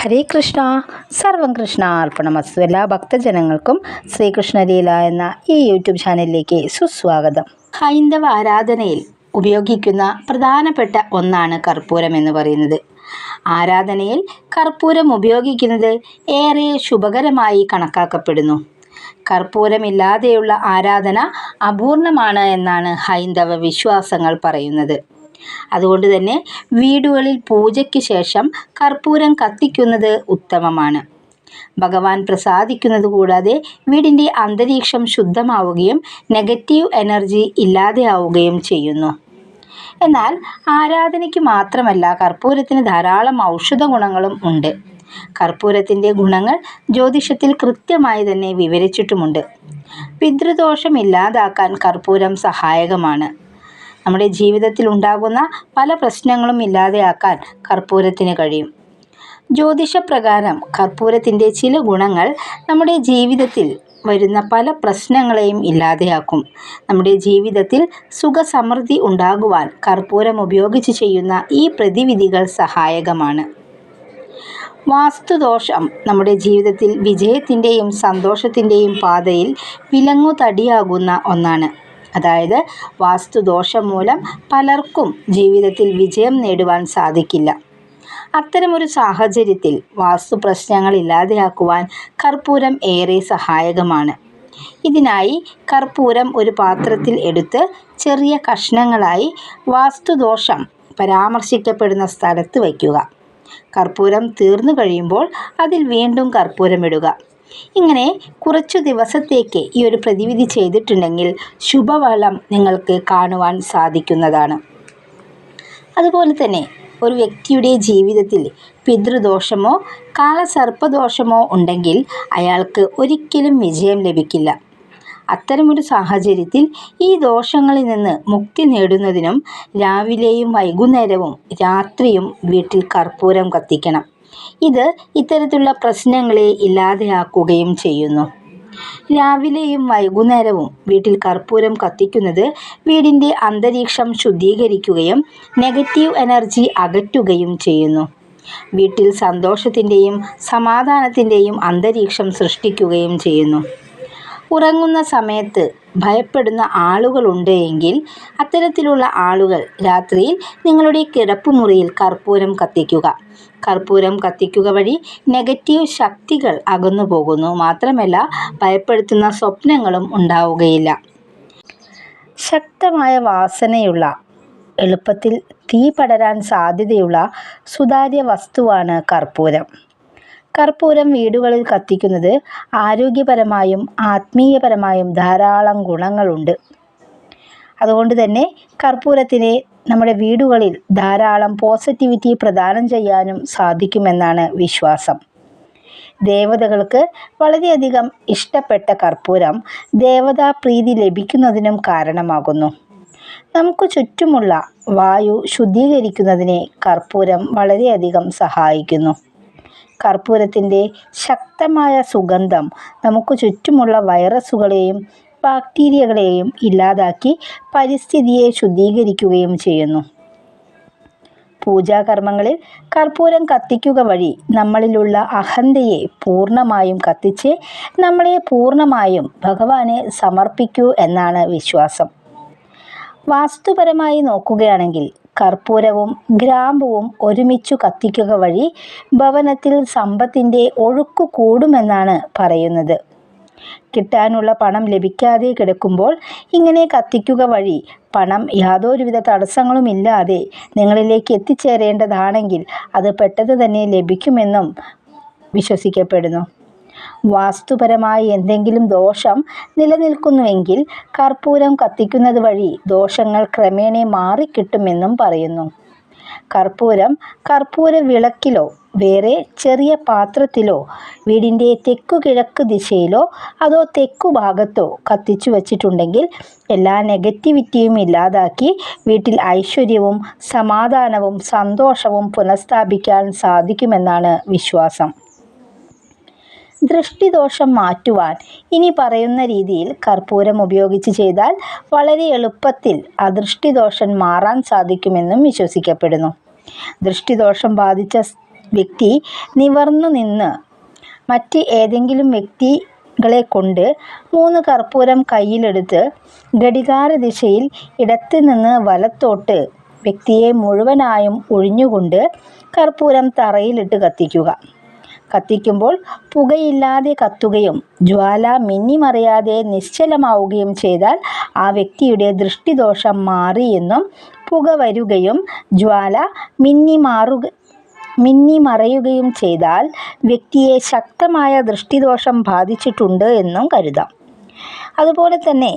ഹരേ കൃഷ്ണ. സർവം കൃഷ്ണ അർപ്പണമസ്തു. എല്ലാ ഭക്തജനങ്ങൾക്കും ശ്രീകൃഷ്ണലീല എന്ന ഈ യൂട്യൂബ് ചാനലിലേക്ക് സുസ്വാഗതം. ഹൈന്ദവ ആരാധനയിൽ ഉപയോഗിക്കുന്ന പ്രധാനപ്പെട്ട ഒന്നാണ് കർപ്പൂരം എന്ന് പറയുന്നത്. ആരാധനയിൽ കർപ്പൂരം ഉപയോഗിക്കുന്നത് ഏറെ ശുഭകരമായി കണക്കാക്കപ്പെടുന്നു. കർപ്പൂരമില്ലാതെയുള്ള ആരാധന അപൂർണമാണ് എന്നാണ് ഹൈന്ദവ വിശ്വാസങ്ങൾ പറയുന്നത്. അതുകൊണ്ട് തന്നെ വീടുകളിൽ പൂജയ്ക്ക് ശേഷം കർപ്പൂരം കത്തിക്കുന്നത് ഉത്തമമാണ്. ഭഗവാൻ പ്രസാദിക്കുന്നത് കൂടാതെ വീടിൻ്റെ അന്തരീക്ഷം ശുദ്ധമാവുകയും നെഗറ്റീവ് എനർജി ഇല്ലാതെയാവുകയും ചെയ്യുന്നു. എന്നാൽ ആരാധനയ്ക്ക് മാത്രമല്ല, കർപ്പൂരത്തിന് ധാരാളം ഔഷധ ഗുണങ്ങളും ഉണ്ട്. കർപ്പൂരത്തിൻ്റെ ഗുണങ്ങൾ ജ്യോതിഷത്തിൽ കൃത്യമായി തന്നെ വിവരിച്ചിട്ടുമുണ്ട്. പിതൃദോഷം ഇല്ലാതാക്കാൻ കർപ്പൂരം സഹായകമാണ്. നമ്മുടെ ജീവിതത്തിൽ ഉണ്ടാകുന്ന പല പ്രശ്നങ്ങളും ഇല്ലാതെയാക്കാൻ കർപ്പൂരത്തിന് കഴിയും. ജ്യോതിഷപ്രകാരം കർപ്പൂരത്തിൻ്റെ ചില ഗുണങ്ങൾ നമ്മുടെ ജീവിതത്തിൽ വരുന്ന പല പ്രശ്നങ്ങളെയും ഇല്ലാതെയാക്കും. നമ്മുടെ ജീവിതത്തിൽ സുഖസമൃദ്ധി ഉണ്ടാകുവാൻ കർപ്പൂരം ഉപയോഗിച്ച് ചെയ്യുന്ന ഈ പ്രതിവിധികൾ സഹായകമാണ്. വാസ്തുദോഷം നമ്മുടെ ജീവിതത്തിൽ വിജയത്തിൻ്റെയും സന്തോഷത്തിൻ്റെയും പാതയിൽ വിലങ്ങുതടിയാകുന്ന ഒന്നാണ്. അതായത് വാസ്തുദോഷം മൂലം പലർക്കും ജീവിതത്തിൽ വിജയം നേടുവാൻ സാധിക്കില്ല. അത്തരമൊരു സാഹചര്യത്തിൽ വാസ്തു പ്രശ്നങ്ങൾ ഇല്ലാതെയാക്കുവാൻ കർപ്പൂരം ഏറെ സഹായകമാണ്. ഇതിനായി കർപ്പൂരം ഒരു പാത്രത്തിൽ എടുത്ത് ചെറിയ കഷ്ണങ്ങളായി വാസ്തുദോഷം പരാമർശിക്കപ്പെടുന്ന സ്ഥലത്ത് വയ്ക്കുക. കർപ്പൂരം തീർന്നു കഴിയുമ്പോൾ അതിൽ വീണ്ടും കർപ്പൂരം ഇടുക. ഇങ്ങനെ കുറച്ചു ദിവസത്തേക്ക് ഈ ഒരു പ്രതിവിധി ചെയ്തിട്ടുണ്ടെങ്കിൽ ശുഭഫലം നിങ്ങൾക്ക് കാണുവാൻ സാധിക്കുന്നതാണ്. അതുപോലെ തന്നെ ഒരു വ്യക്തിയുടെ ജീവിതത്തിൽ പിതൃദോഷമോ കാലസർപ്പദോഷമോ ഉണ്ടെങ്കിൽ അയാൾക്ക് ഒരിക്കലും വിജയം ലഭിക്കില്ല. അത്തരമൊരു സാഹചര്യത്തിൽ ഈ ദോഷങ്ങളിൽ നിന്ന് മുക്തി നേടുന്നതിനും രാവിലെയും വൈകുന്നേരവും രാത്രിയും വീട്ടിൽ കർപ്പൂരം കത്തിക്കണം. ഇത് ഇത്തരത്തിലുള്ള പ്രശ്നങ്ങളെ ഇല്ലാതെയാക്കുകയും ചെയ്യുന്നു. രാവിലെയും വൈകുന്നേരവും വീട്ടിൽ കർപ്പൂരം കത്തിക്കുന്നത് വീടിൻ്റെ അന്തരീക്ഷം ശുദ്ധീകരിക്കുകയും നെഗറ്റീവ് എനർജി അകറ്റുകയും ചെയ്യുന്നു. വീട്ടിൽ സന്തോഷത്തിൻ്റെയും സമാധാനത്തിൻ്റെയും അന്തരീക്ഷം സൃഷ്ടിക്കുകയും ചെയ്യുന്നു. ഉറങ്ങുന്ന സമയത്ത് ഭയപ്പെടുന്ന ആളുകളുണ്ട് എങ്കിൽ അത്തരത്തിലുള്ള ആളുകൾ രാത്രിയിൽ നിങ്ങളുടെ കിടപ്പുമുറിയിൽ കർപ്പൂരം കത്തിക്കുക. കർപ്പൂരം കത്തിക്കുക വഴി നെഗറ്റീവ് ശക്തികൾ അകന്നു പോകുന്നു. മാത്രമല്ല, ഭയപ്പെടുത്തുന്ന സ്വപ്നങ്ങളും ഉണ്ടാവുകയില്ല. ശക്തമായ വാസനയുള്ള, എളുപ്പത്തിൽ തീ പടരാൻ സാധ്യതയുള്ള സുതാര്യ വസ്തുവാണ് കർപ്പൂരം. കർപ്പൂരം വീടുകളിൽ കത്തിക്കുന്നത് ആരോഗ്യപരമായും ആത്മീയപരമായും ധാരാളം ഗുണങ്ങളുണ്ട്. അതുകൊണ്ട് തന്നെ കർപ്പൂരത്തിന് നമ്മുടെ വീടുകളിൽ ധാരാളം പോസിറ്റിവിറ്റി പ്രദാനം ചെയ്യാനും സാധിക്കുമെന്നാണ് വിശ്വാസം. ദേവതകൾക്ക് വളരെയധികം ഇഷ്ടപ്പെട്ട കർപ്പൂരം ദേവതാപ്രീതി ലഭിക്കുന്നതിനും കാരണമാകുന്നു. നമുക്ക് ചുറ്റുമുള്ള വായു ശുദ്ധീകരിക്കുന്നതിന് കർപ്പൂരം വളരെയധികം സഹായിക്കുന്നു. കർപ്പൂരത്തിൻ്റെ ശക്തമായ സുഗന്ധം നമുക്ക് ചുറ്റുമുള്ള വൈറസുകളെയും ബാക്ടീരിയകളെയും ഇല്ലാതാക്കി പരിസ്ഥിതിയെ ശുദ്ധീകരിക്കുകയും ചെയ്യുന്നു. പൂജാകർമ്മങ്ങളിൽ കർപ്പൂരം കത്തിക്കുക വഴി നമ്മളിലുള്ള അഹന്തയെ പൂർണ്ണമായും കത്തിച്ച് നമ്മളെ പൂർണ്ണമായും ഭഗവാനെ സമർപ്പിക്കൂ എന്നാണ് വിശ്വാസം. വാസ്തുപരമായി നോക്കുകയാണെങ്കിൽ കർപ്പൂരവും ഗ്രാമ്പുവും ഒരുമിച്ചു കത്തിക്കുക വഴി ഭവനത്തിൽ സമ്പത്തിൻ്റെ ഒഴുക്ക് കൂടുമെന്നാണ് പറയുന്നത്. കിട്ടാനുള്ള പണം ലഭിക്കാതെ കിടക്കുമ്പോൾ ഇങ്ങനെ കത്തിക്കുക വഴി പണം യാതൊരുവിധ തടസ്സങ്ങളുമില്ലാതെ നിങ്ങളിലേക്ക് എത്തിച്ചേരേണ്ടതാണെങ്കിൽ അത് പെട്ടെന്ന് തന്നെ ലഭിക്കുമെന്നും വിശ്വസിക്കപ്പെടുന്നു. വാസ്തുപരമായി എന്തെങ്കിലും ദോഷം നിലനിൽക്കുന്നുവെങ്കിൽ കർപ്പൂരം കത്തിക്കുന്നത് വഴി ദോഷങ്ങൾ ക്രമേണ മാറിക്കിട്ടുമെന്നും പറയുന്നു. കർപ്പൂര വിളക്കിലോ വേറെ ചെറിയ പാത്രത്തിലോ വീടിൻ്റെ തെക്കുകിഴക്ക് ദിശയിലോ അതോ തെക്കു ഭാഗത്തോ കത്തിച്ചു വച്ചിട്ടുണ്ടെങ്കിൽ എല്ലാ നെഗറ്റിവിറ്റിയും ഇല്ലാതാക്കി വീട്ടിൽ ഐശ്വര്യവും സമാധാനവും സന്തോഷവും പുനഃസ്ഥാപിക്കാൻ സാധിക്കുമെന്നാണ് വിശ്വാസം. ദൃഷ്ടിദോഷം മാറ്റുവാൻ ഇനി പറയുന്ന രീതിയിൽ കർപ്പൂരം ഉപയോഗിച്ച് ചെയ്താൽ വളരെ എളുപ്പത്തിൽ അദൃഷ്ടിദോഷം മാറാൻ സാധിക്കുമെന്നും വിശ്വസിക്കപ്പെടുന്നു. ദൃഷ്ടിദോഷം ബാധിച്ച വ്യക്തി നിവർന്നു നിന്ന് മറ്റ് ഏതെങ്കിലും വ്യക്തികളെ കൊണ്ട് 3 കർപ്പൂരം കയ്യിലെടുത്ത് ഘടികാര ദിശയിൽ ഇടത്ത് നിന്ന് വലത്തോട്ട് വ്യക്തിയെ മുഴുവനായും ഒഴിഞ്ഞുകൊണ്ട് കർപ്പൂരം തറയിലിട്ട് കത്തിക്കുക. കത്തിക്കുമ്പോൾ പുകയില്ലാതെ കത്തുകയും ജ്വാല മിന്നിമറയാതെ നിശ്ചലമാവുകയും ചെയ്താൽ ആ വ്യക്തിയുടെ ദൃഷ്ടിദോഷം മാറി എന്നും, പുക വരുകയും ജ്വാല മിന്നിമറയുകയും ചെയ്താൽ വ്യക്തിയെ ശക്തമായ ദൃഷ്ടിദോഷം ബാധിച്ചിട്ടുണ്ട് എന്നും കരുതാം. അതുപോലെ തന്നെ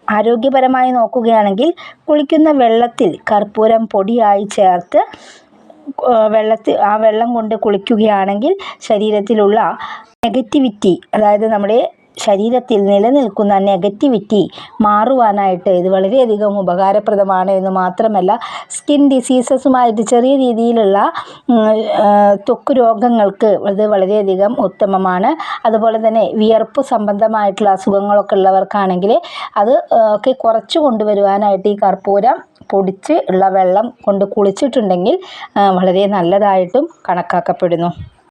ആരോഗ്യപരമായി നോക്കുകയാണെങ്കിൽ കുളിക്കുന്ന വെള്ളത്തിൽ കർപ്പൂരം പൊടിയായി ചേർത്ത് വെള്ളം കൊണ്ട് കുളിക്കുകയാണെങ്കിൽ ശരീരത്തിലുള്ള നെഗറ്റിവിറ്റി, അതായത് നമ്മുടെ ശരീരത്തിൽ നിലനിൽക്കുന്ന നെഗറ്റിവിറ്റി മാറുവാനായിട്ട് ഇത് വളരെയധികം ഉപകാരപ്രദമാണ് എന്ന് മാത്രമല്ല, സ്കിൻ ഡിസീസസുമായിട്ട് ചെറിയ രീതിയിലുള്ള ത്വക്ക് രോഗങ്ങൾക്ക് ഇത് വളരെയധികം ഉത്തമമാണ്. അതുപോലെ തന്നെ വിയർപ്പ് സംബന്ധമായിട്ടുള്ള അസുഖങ്ങളൊക്കെ ഉള്ളവർക്കാണെങ്കിൽ അത് ഒക്കെ കുറച്ച് കൊണ്ടുവരുവാനായിട്ട് ഈ കർപ്പൂരം പൊടിച്ച് ഉള്ള വെള്ളം കൊണ്ട് കുളിച്ചിട്ടുണ്ടെങ്കിൽ വളരെ നല്ലതായിട്ടും കണക്കാക്കപ്പെടുന്നു.